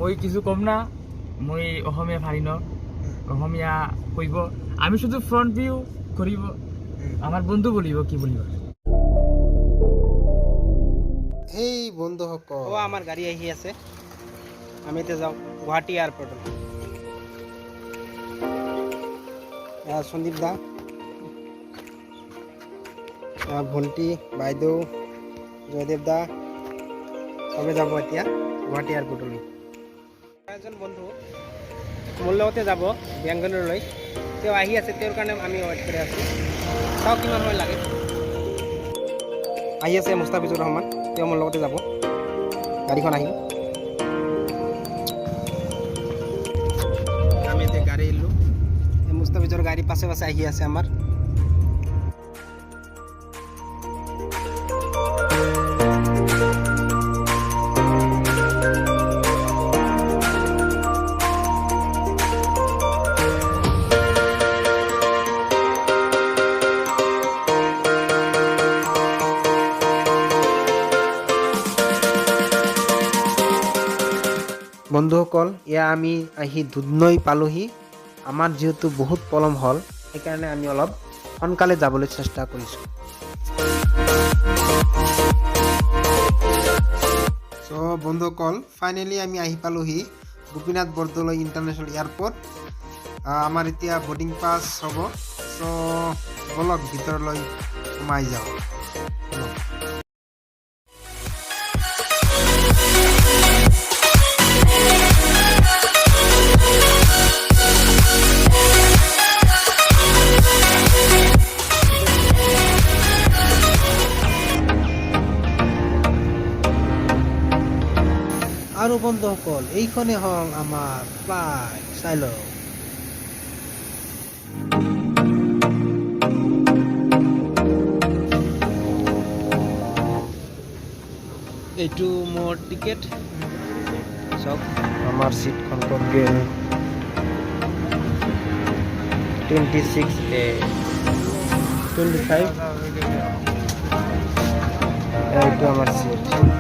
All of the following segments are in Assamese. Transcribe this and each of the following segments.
মই কিছু কম না, মই অসমীয়া ভারি ন, অসমীয়া কইব, আমি শুধু ফ্রন্ট ভিউ করিব, আমার বন্ধু বলিব কি বলিব। এই বন্ধুসকল, আমাৰ গাড়ী আহি আছে, আমি এতিয়া যাওঁ গুৱাহাটী এয়াৰপৰ্টত। সন্দীপ দা, ভণ্টি, বাইদেউ, জয়দেৱ দা চবে যাব এতিয়া গুৱাহাটী এয়াৰপৰ্টলৈ। এজন বন্ধু মোৰ লগতে যাব বেংগালুৰুলৈ, তেওঁ আহি আছে, তেওঁৰ কাৰণে আমি ৱেইট কৰি আছোঁ। চাওঁ কিমান সময় লাগে। আহি আছে মুস্তাফিজুৰ ৰহমান, তেওঁ মোৰ লগতে যাব। গাড়ীখন আহিল, আমি এতিয়া গাড়ী এৰিলোঁ। মুস্তাফিজুৰ গাড়ী পাছে পাছে আহি আছে আমাৰ। বন্ধুসকল, এয়া আমি আহি দুধনৈ পালোহি। আমাৰ যিহেতু বহুত পলম হ'ল, সেইকাৰণে আমি অলপ সোনকালে যাবলৈ চেষ্টা কৰিছোঁ। চ' বন্ধুসকল, ফাইনেলি আমি আহি পালোহি গোপীনাথ বৰদলৈ ইণ্টাৰনেশ্যনেল এয়াৰপৰ্ট। আমাৰ এতিয়া বৰ্ডিং পাছ হ'ব। চ' বলক ভিতৰলৈ সোমাই যাওঁ। আৰু বন্ধুসকল, এইখনে হ'ল আমাৰ ফ্লাইট, চাই লওক। এইটো মোৰ টিকেট, চাওক আমাৰ চিটখন ক'ত গ'ল। 26A 25, এইটো আমাৰ চিট 26।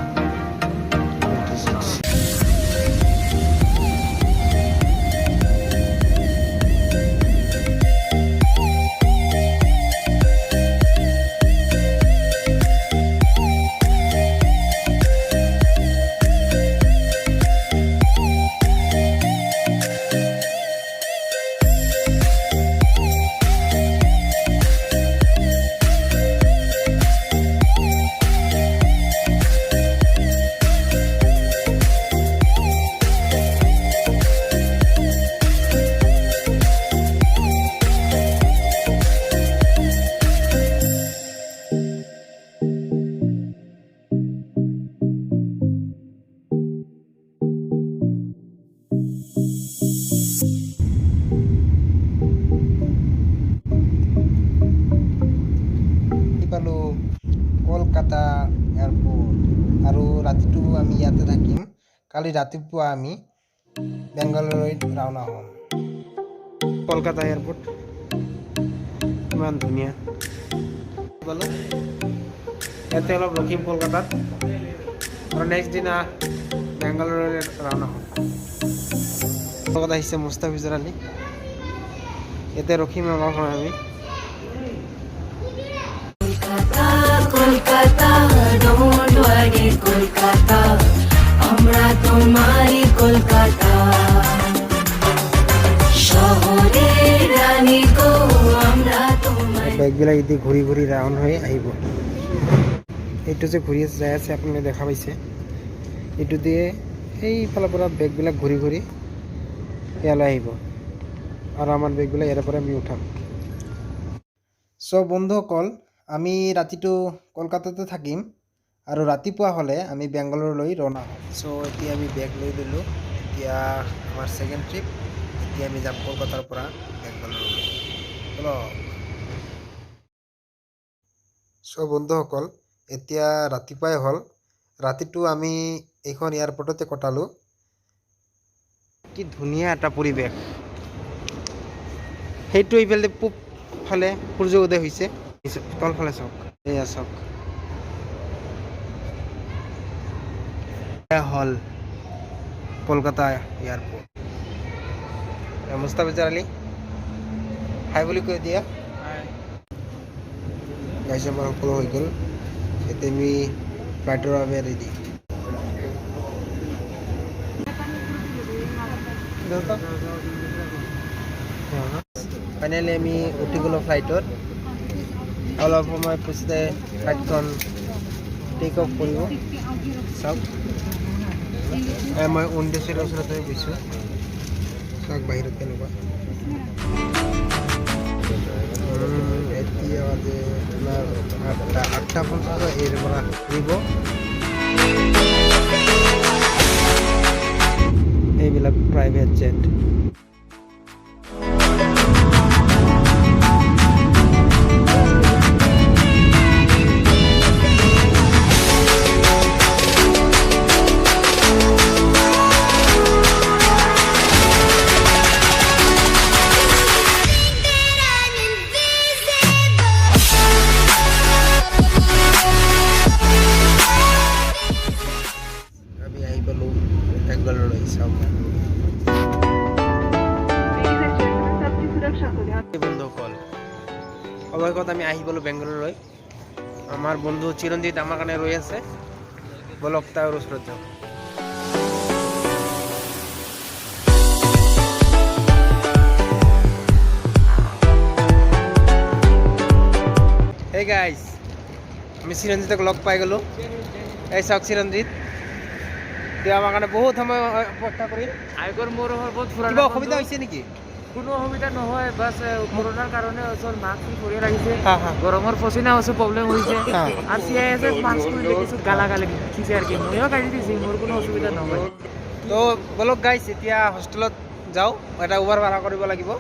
কলকাতা এয়াৰপৰ্ট, আৰু ৰাতিটো আমি ইয়াতে থাকিম। কালি ৰাতিপুৱা আমি বেংগালুৰুত ৰাওনা হ'ম। কলকাতা এয়াৰপৰ্ট ইমান ধুনীয়া। ইয়াতে অলপ ৰখিম কলকাতাত, আৰু নেক্সট দিনা বেংগালুৰুলৈ ৰাওনা হ'ম। কলকাতা আহিছে মুস্তাফিজুৰ আলী, ইয়াতে ৰখিম অলপ সময় আমি। কলকাতা, ডোন্ট ওয়াৰি কলকাতা, আমৰা তোমাৰই কলকাতা, শহৰেৰ ৰানী গো আমৰা তোমাৰ। বেগবিলাক এতিয়া ঘূৰি ঘূৰি ৰাউণ্ড হৈ আহিব। এইটো যে ঘূৰি যাই আছে আপোনালোকে দেখা পাইছে, এইটো দিয়ে সেইফালৰ পৰা বেগবিলাক ঘূৰি ঘূৰি ইয়ালৈ আহিব, আৰু আমাৰ বেগবিলাক ইয়াৰ পৰা আমি উঠাম। চ' বন্ধুসকল, আমি ৰাতিটো কলকাতাতে থাকিম, আৰু ৰাতিপুৱা হ'লে আমি বেংগালুৰুলৈ ৰাওনা হ'ম। চ' এতিয়া আমি বেগ লৈ ল'লোঁ। এতিয়া আমাৰ ছেকেণ্ড ট্ৰিপ। এতিয়া আমি যাম কলকাতাৰ পৰা বেংগালুৰুলৈ। চ' বন্ধুসকল, এতিয়া ৰাতিপুৱাই হ'ল। ৰাতিটো আমি এইখন এয়াৰপৰ্টতে কটালোঁ। কি ধুনীয়া এটা পৰিৱেশ। সেইটো এইফালে পূব ফালে সূৰ্য উদয় হৈছে, তলফালে চাওক, এয়া চাওক, এয়া হ'ল কলকাতা এয়ারপোর্ট। মুস্তাফিজুর আলী হাই বুলি কৈ দিয়া। গাইজ আমাৰ সকলো হৈ গ'ল, এতিয়া আমি ফ্লাইটৰ বাবে ৰেডি। ফাইনেলি আমি উঠি গ'লোঁ ফ্লাইটত। অলপ সময় পিছতে ফ্লাইটখন টেক অফ কৰিব। চাওক মই উইণ্ড'ৰ ওচৰতে গৈছোঁ, চাওক বাহিৰত কেনেকুৱা। এতিয়া বাজে আপোনাৰ 8:50 এৰ পৰা ঘূৰিব। এইবিলাক প্ৰাইভেট জেট। বন্ধুসকল অৱশেষত আমি আহি গ'লোঁ বেংগলোৰলৈ। আমাৰ বন্ধু চিৰঞ্জিত আমাৰ কাৰণে ৰৈ আছে, বলক তাৰ ওচৰত যাওঁ। হে গাইজ, আমি চিৰঞ্জিতক লগ পাই গ'লোঁ। এই চাওক চিৰঞ্জিত, তেওঁ আমাৰ কাৰণে বহুত সময় অপেক্ষা কৰিল। আগৰ মোৰ বহুত ফুৰা কিবা অসুবিধা হৈছে নেকি? কোনো অসুবিধা নহয়, বাছ কৰোণাৰ কাৰণে ওচৰ মাস্ক ফুৰি লাগিছে, হা হা গৰমৰ পচিনা হৈছে, প্ৰব্লেম হৈছে হা। আর সিআইএস মাস্ক খুললে কিছু গালাগালি দিছে আর কি, ময়ও কাটি দিছি, মোর কোনো অসুবিধা নহয়। তো বলক গাইছ, এতিয়া হোষ্টেলত যাওঁ, এটা উবাৰ ভাড়া কৰিব লাগিব।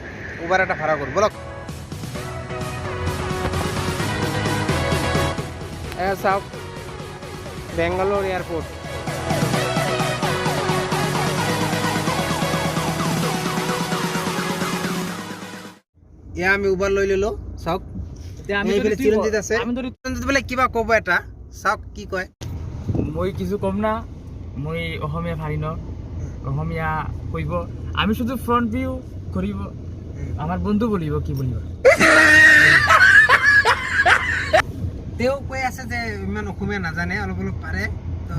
উবাৰ এটা ভাড়া কৰোঁ বলক। চাওক বেংগালোৰ এয়াৰপোৰ্ট। এয়া আমি উবাৰ লৈ ল'লোঁ। চাওক এতিয়া আমি এইফালে যদি চিৰঞ্জিত আছে। আমি যদি চিৰঞ্জিত বোলে কিবা ক'ব এটা, চাওক কি কয়। মই কিছু কম না, মই অসমীয়া ভাৰি ন, অসমীয়া কইব, আমি শুধু ফ্রন্ট ভিউ করিব, আমার বন্ধু বলিব, কি বলিব। তেওঁ কৈ আছে যে ইমান অসমীয়া নাজানে, অলপ অলপ পাৰে। তো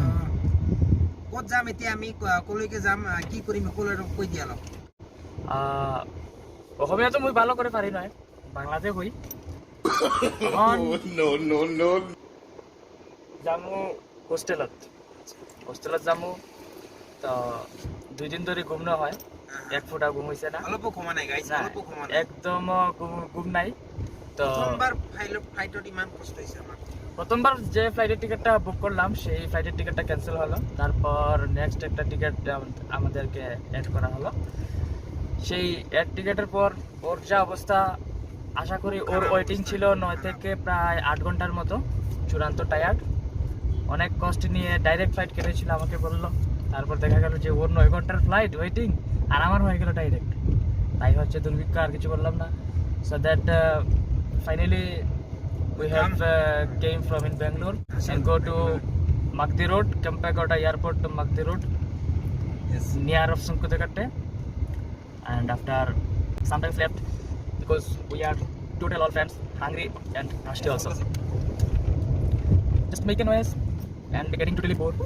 ক'ত যাম এতিয়া, আমি ক'লৈকে যাম, কি কৰিম, ক'লৈ কৈ দিয়া অলপ। অসমীয়াটো মই ভালো করে পারি নয়, বাংলাতে কই। যামু হোস্টেলত, হোস্টেলত যামু, তো 2 দিন ধরে ঘুম না হয়, 1 ফুটা ঘুম হইছে না, অলপও ঘুমা নাই গাইছ, অলপও ঘুমা নাই, একদম ঘুম নাই। তো প্রথমবার ফ্লাইটত ইমান কষ্ট হইছে আমার। প্রথমবার যে ফ্লাইটের টিকিটটা বুক করলাম, সেই ফ্লাইটের টিকিটটা ক্যান্সেল হলো, তারপর নেক্সট একটা টিকিট আমাদেরকে অ্যাড করা হলো। সেই অ্যাড টিকিটের পর ওর যা অবস্থা, আশা করি ওর ওয়েটিং ছিল 9 থেকে প্রায় 8 ঘন্টার মতো, চূড়ান্ত টায়ার্ড, অনেক কষ্ট নিয়ে ডাইরেক্ট ফ্লাইট কেটেছিল আমাকে বললো। তারপর দেখা গেল যে ওর 9 ঘন্টার ফ্লাইট ওয়েটিং, আর আমার হয়ে গেল ডাইরেক্ট। তাই হচ্ছে দুর্ভিক্ষ, আর কিছু বললাম না। So that finally we have came from in Bangalore and go to Magdi Road, Kempegowda Airport to Magdi Road, near of Sunkutegatte. And after sometimes left because we are total all friends, hungry and thirsty also. Just make a noise and getting totally bored.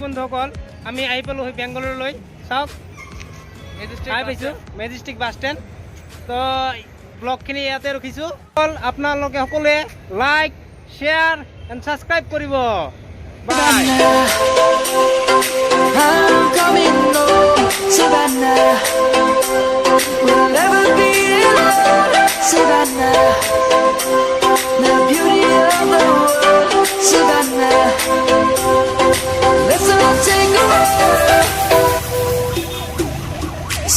বন্ধুসকল, আমি আহি পালোঁ বেংগলোৰলৈ। চাওক আহি পাইছোঁ মেজেষ্টিক বাছ ষ্টেণ্ড। তো ব্লগখিনি ইয়াতে ৰখিছোঁ। আপোনালোকে সকলোৱে লাইক, শ্বেয়াৰ এণ্ড ছাবস্ক্ৰাইব কৰিব। বাই। I'm coming home, Savannah. We'll never be alone, Savannah.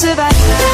survive.